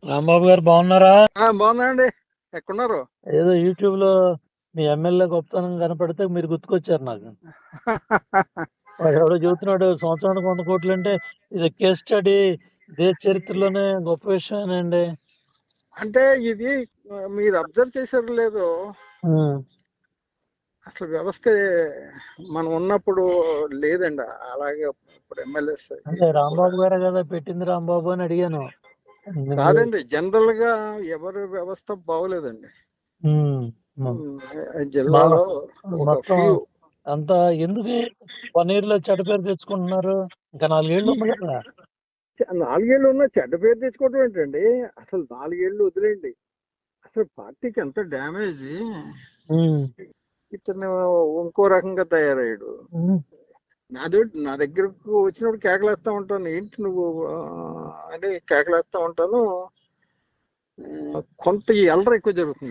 రాంబాబు గారు బాగున్నారా? బాగున్నాయండి. ఎక్కడున్నారు? ఏదో యూట్యూబ్ లో మీ ఎమ్మెల్యే గొప్పతనం కనపడితే మీరు గుర్తుకొచ్చారు నాకు. వాడు ఎవడో చెబుతున్నాడు సంవత్సరానికి 100 కోట్లు అంటే ఇది కేస్ స్టడీ, దేశ చరిత్రలోనే గొప్ప విషయమేనండి. అంటే ఇది మీరు అబ్జర్వ్ చేశారో లేదో, ఉమ్. అసలు వ్యవస్థ మనం ఉన్నప్పుడు లేదండి. అలాగే ఇప్పుడు ఎమ్మెల్యేస్ అంటే కూడా రాంబాబు గారే కదా పెట్టింది, రాంబాబు అని అడిగాను. కాదండి. జనరల్ గా ఎవరి వ్యవస్థ బాగోలేదండి. ఉమ్. మా జిల్లాలో ఒక మొత్తం ఫ్యూ అంతా ఎందుకు 1 year లో చెడ్డ పేరు తెచ్చుకుంటున్నారు? ఇంకా 4 ఏళ్ళు ఉంది కదా. 4 ఏళ్ళు ఉన్న చెడ్డ పేరు తెచ్చుకోవడం ఏంటండి? అసలు 4 ఏళ్ళు వదిలేండి. అసలు పార్టీకి ఎంత డ్యామేజ్. ఉమ్. ఇతను ఇంకో రకంగా తయారయ్యాడు. ఉమ్. నా దగ్గరకు వచ్చినప్పుడు కేకలేస్తా ఉంటాను, ఏంటి నువ్వు అని కేకలేస్తా ఉంటాను. కొంత ఈ అల్లరి ఎక్కువ జరుగుతుంది.